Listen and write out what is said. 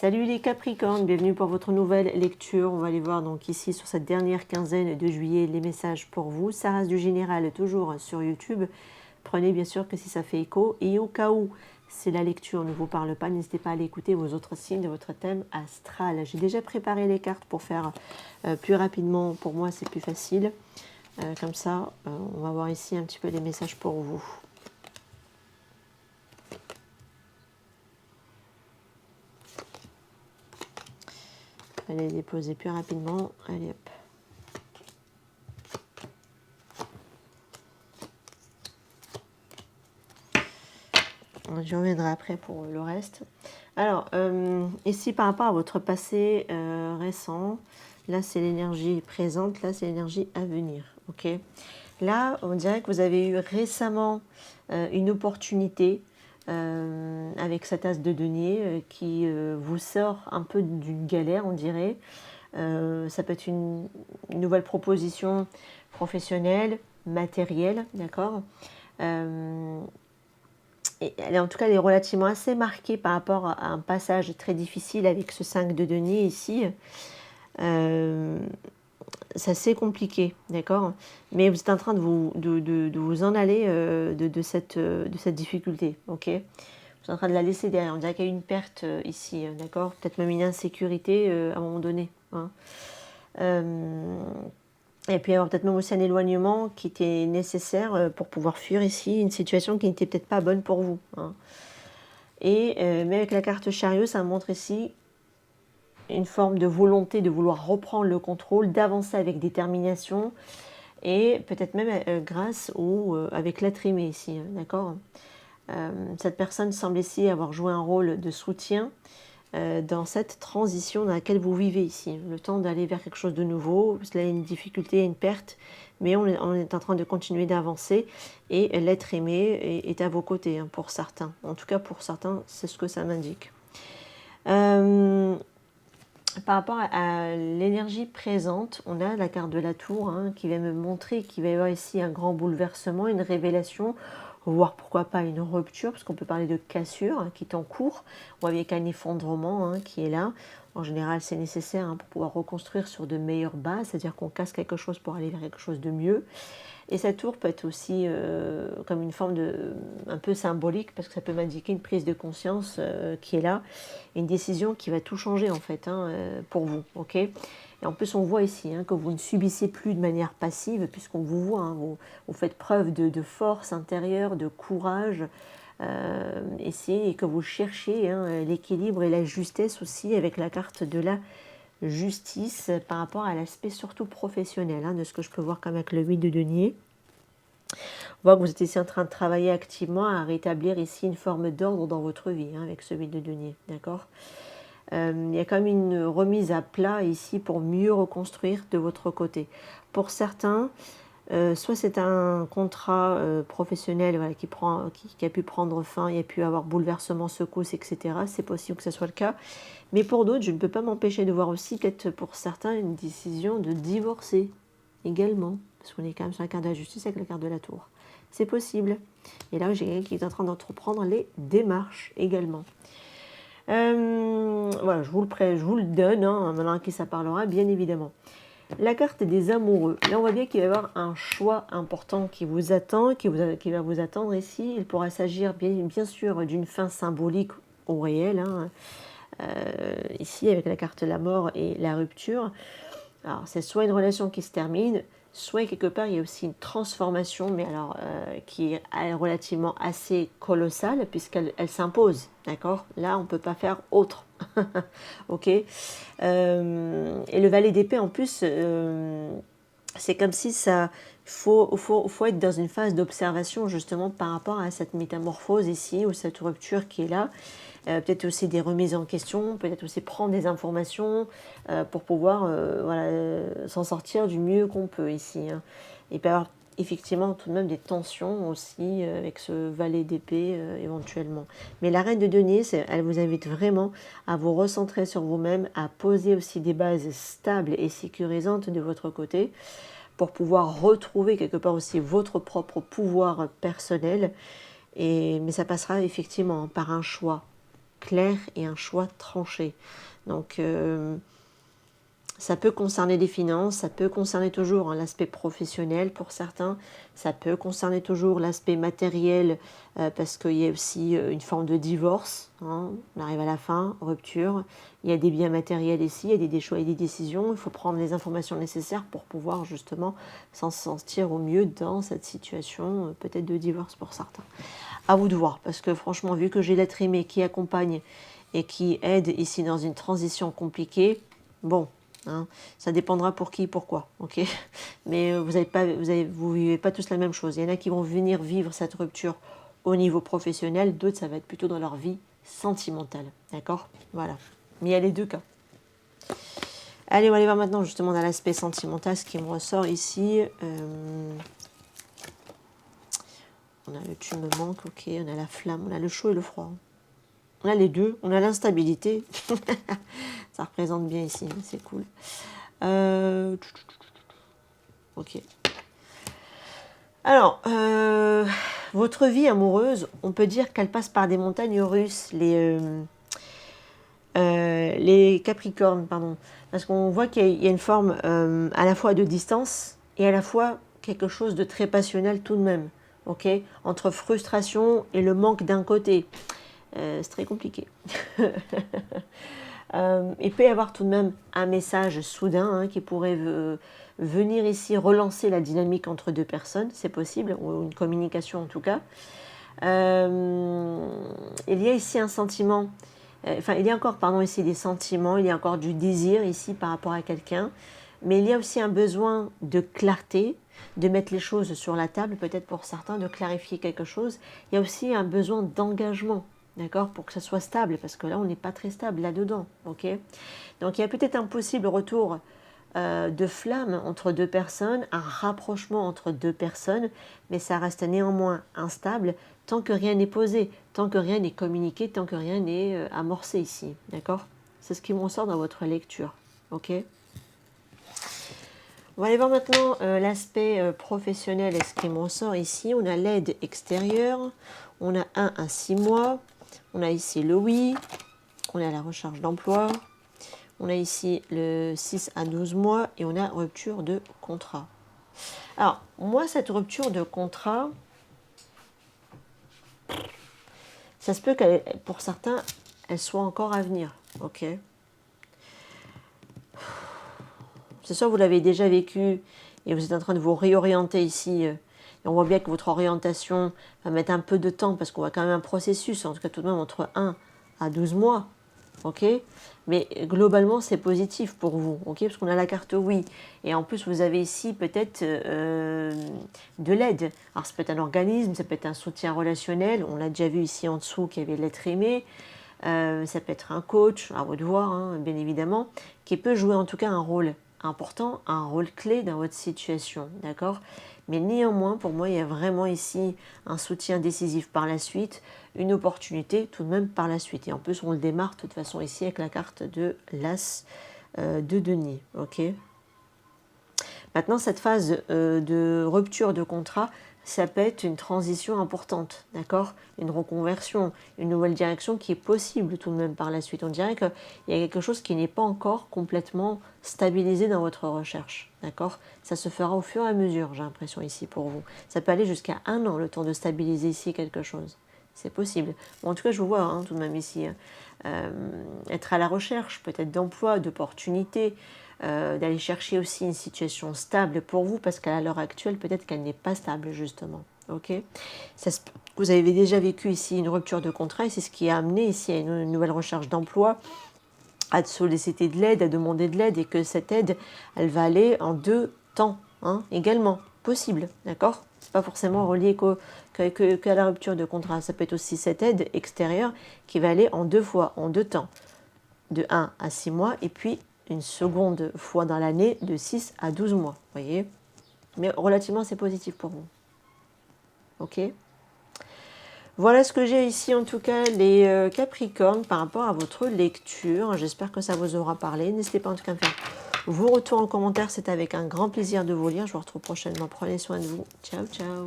Salut les Capricornes, bienvenue pour votre nouvelle lecture. On va aller voir donc ici sur cette dernière quinzaine de juillet les messages pour vous. Ça reste du général toujours sur YouTube. Prenez bien sûr que si ça fait écho. Et au cas où c'est la lecture ne vous parle pas, n'hésitez pas à aller écouter vos autres signes de votre thème astral. J'ai déjà préparé les cartes pour faire plus rapidement. Pour moi c'est plus facile. Comme ça, on va voir ici un petit peu les messages pour vous. Allez les déposer plus rapidement. Allez hop. Je reviendrai après pour le reste. Alors, ici par rapport à votre passé récent, là c'est l'énergie présente, là c'est l'énergie à venir. Ok. Là, on dirait que vous avez eu récemment une opportunité avec cette as de denier qui vous sort un peu d'une galère, on dirait. Ça peut être une nouvelle proposition professionnelle, matérielle, d'accord. Et en tout cas, elle est relativement assez marquée par rapport à un passage très difficile avec ce 5 de denier ici. C'est assez compliqué, d'accord. Mais vous êtes en train de vous en aller de cette difficulté, ok. Vous êtes en train de la laisser derrière. On dirait qu'il y a une perte ici, d'accord. Peut-être même une insécurité à un moment donné. Hein. Et puis avoir peut-être même aussi un éloignement qui était nécessaire pour pouvoir fuir ici une situation qui n'était peut-être pas bonne pour vous. Hein. Et mais avec la carte chariot, ça montre ici une forme de volonté de vouloir reprendre le contrôle, d'avancer avec détermination et peut-être même grâce ou avec l'être aimé ici, hein, d'accord. Cette personne semble ici avoir joué un rôle de soutien dans cette transition dans laquelle vous vivez ici. Le temps d'aller vers quelque chose de nouveau, parce qu'il y a une difficulté, une perte, mais on est en train de continuer d'avancer et l'être aimé est à vos côtés, hein, pour certains. En tout cas, pour certains, c'est ce que ça m'indique. Par rapport à l'énergie présente, on a la carte de la tour hein, qui va me montrer qu'il va y avoir ici un grand bouleversement, une révélation, voire pourquoi pas une rupture, parce qu'on peut parler de cassure hein, qui est en cours, ou avec un effondrement hein, qui est là. En général, c'est nécessaire hein, pour pouvoir reconstruire sur de meilleures bases, c'est-à-dire qu'on casse quelque chose pour aller vers quelque chose de mieux. Et cette tour peut être aussi comme une forme de un peu symbolique parce que ça peut m'indiquer une prise de conscience qui est là, une décision qui va tout changer en fait hein, pour vous, ok. Et en plus on voit ici hein, que vous ne subissez plus de manière passive puisqu'on vous voit, hein, vous faites preuve de force intérieure, de courage ici et que vous cherchez hein, l'équilibre et la justesse aussi avec la carte de la justice par rapport à l'aspect surtout professionnel hein, de ce que je peux voir comme avec le 8 de denier. On voit que vous êtes ici en train de travailler activement à rétablir ici une forme d'ordre dans votre vie hein, avec ce 8 de denier, d'accord. Il y a quand même une remise à plat ici pour mieux reconstruire de votre côté. Pour certains, soit c'est un contrat professionnel voilà, qui a pu prendre fin, il y a pu avoir bouleversement, secousse, etc. C'est possible que ce soit le cas. Mais pour d'autres, je ne peux pas m'empêcher de voir aussi, peut-être pour certains, une décision de divorcer également. Parce qu'on est quand même sur la carte de la justice avec la carte de la tour. C'est possible. Et là, j'ai quelqu'un qui est en train d'entreprendre les démarches également. Voilà, je vous le donne, hein, maintenant à qui ça parlera, bien évidemment. La carte des amoureux. Là, on voit bien qu'il va y avoir un choix important qui vous attend, qui va vous attendre ici. Il pourra s'agir bien sûr d'une fin symbolique au réel, hein, ici avec la carte de la mort et la rupture. Alors, c'est soit une relation qui se termine, soit quelque part il y a aussi une transformation, mais alors qui est relativement assez colossale puisqu'elle s'impose, d'accord. Là, on ne peut pas faire autre. Ok. Et le valet d'épée, en plus, c'est comme si ça... faut être dans une phase d'observation justement par rapport à cette métamorphose ici, ou cette rupture qui est là. Peut-être aussi des remises en question, peut-être aussi prendre des informations pour pouvoir voilà, s'en sortir du mieux qu'on peut ici. Hein. Et puis avoir effectivement tout de même des tensions aussi avec ce valet d'épée éventuellement. Mais la reine de denier, elle vous invite vraiment à vous recentrer sur vous-même, à poser aussi des bases stables et sécurisantes de votre côté pour pouvoir retrouver quelque part aussi votre propre pouvoir personnel. Mais ça passera effectivement par un choix. clair et un choix tranché. Donc, ça peut concerner des finances, ça peut concerner toujours l'aspect professionnel pour certains, ça peut concerner toujours l'aspect matériel parce qu'il y a aussi une forme de divorce, hein, on arrive à la fin, rupture, il y a des biens matériels ici, il y a des choix et des décisions, il faut prendre les informations nécessaires pour pouvoir justement s'en sentir au mieux dans cette situation, peut-être de divorce pour certains. À vous de voir, parce que franchement, vu que j'ai l'être aimé qui accompagne et qui aide ici dans une transition compliquée, bon, hein, ça dépendra pour qui, pourquoi, ok. Mais vous vivez pas tous la même chose. Il y en a qui vont venir vivre cette rupture au niveau professionnel, d'autres ça va être plutôt dans leur vie sentimentale, d'accord. Voilà. Mais il y a les deux cas. Allez, on va aller voir maintenant justement dans l'aspect sentimental, ce qui me ressort ici. On a le tu me manques, ok, on a la flamme, on a le chaud et le froid. On a les deux, on a l'instabilité. Ça représente bien ici, c'est cool. Ok. Alors, votre vie amoureuse, on peut dire qu'elle passe par des montagnes russes, les Capricornes, pardon. Parce qu'on voit qu'il y a une forme à la fois de distance et à la fois quelque chose de très passionnel tout de même. Ok, entre frustration et le manque d'un côté. C'est très compliqué. Il peut y avoir tout de même un message soudain hein, qui pourrait venir ici relancer la dynamique entre deux personnes, c'est possible, ou une communication en tout cas. Il y a ici un sentiment, il y a encore, pardon, ici des sentiments, il y a encore du désir ici par rapport à quelqu'un, mais il y a aussi un besoin de clarté, de mettre les choses sur la table, peut-être pour certains, de clarifier quelque chose. Il y a aussi un besoin d'engagement. D'accord, pour que ça soit stable, parce que là, on n'est pas très stable là-dedans, ok. Donc, il y a peut-être un possible retour de flamme entre deux personnes, un rapprochement entre deux personnes, mais ça reste néanmoins instable tant que rien n'est posé, tant que rien n'est communiqué, tant que rien n'est amorcé ici, d'accord. C'est ce qui me ressort dans votre lecture, ok. On va aller voir maintenant l'aspect professionnel et ce qui me ressort ici. On a l'aide extérieure, on a 1 à 6 mois. On a ici le oui, on a la recherche d'emploi, on a ici le 6 à 12 mois et on a rupture de contrat. Alors, moi, cette rupture de contrat, ça se peut qu'elle, pour certains, elle soit encore à venir. Ok. C'est soit vous l'avez déjà vécu et vous êtes en train de vous réorienter ici. Et on voit bien que votre orientation va mettre un peu de temps parce qu'on voit quand même un processus, en tout cas tout de même entre 1 à 12 mois. Ok, mais globalement c'est positif pour vous, ok, parce qu'on a la carte oui, et en plus vous avez ici peut-être de l'aide. Alors ça peut être un organisme, ça peut être un soutien relationnel, on l'a déjà vu ici en dessous qu'il y avait l'être aimé, ça peut être un coach, à vous de voir, hein, bien évidemment, qui peut jouer en tout cas un rôle important, un rôle clé dans votre situation, d'accord. Mais néanmoins, pour moi, il y a vraiment ici un soutien décisif par la suite, une opportunité tout de même par la suite. Et en plus, on le démarre de toute façon ici avec la carte de l'As de denier. Ok. Maintenant, cette phase de rupture de contrat, ça peut être une transition importante, d'accord, une reconversion, une nouvelle direction qui est possible tout de même par la suite. On dirait qu'il y a quelque chose qui n'est pas encore complètement stabilisé dans votre recherche, d'accord. Ça se fera au fur et à mesure, j'ai l'impression ici pour vous. Ça peut aller jusqu'à 1 an, le temps de stabiliser ici quelque chose. C'est possible. Bon, en tout cas, je vous vois hein, tout de même ici. Être à la recherche, peut-être d'emploi, d'opportunités, d'aller chercher aussi une situation stable pour vous, parce qu'à l'heure actuelle, peut-être qu'elle n'est pas stable, justement. Ok. Vous avez déjà vécu ici une rupture de contrat, et c'est ce qui a amené ici à une nouvelle recherche d'emploi, à solliciter de l'aide, à demander de l'aide, et que cette aide, elle va aller en 2 temps, hein, également. Possible, d'accord. C'est pas forcément relié qu'à la rupture de contrat. Ça peut être aussi cette aide extérieure qui va aller en 2 fois, en 2 temps, de 1 à 6 mois, et puis une seconde fois dans l'année de 6 à 12 mois, voyez. Mais relativement, c'est positif pour vous. Ok. Voilà ce que j'ai ici, en tout cas, les Capricornes, par rapport à votre lecture. J'espère que ça vous aura parlé. N'hésitez pas en tout cas à me faire vos retours en commentaire. C'est avec un grand plaisir de vous lire. Je vous retrouve prochainement. Prenez soin de vous. Ciao, ciao.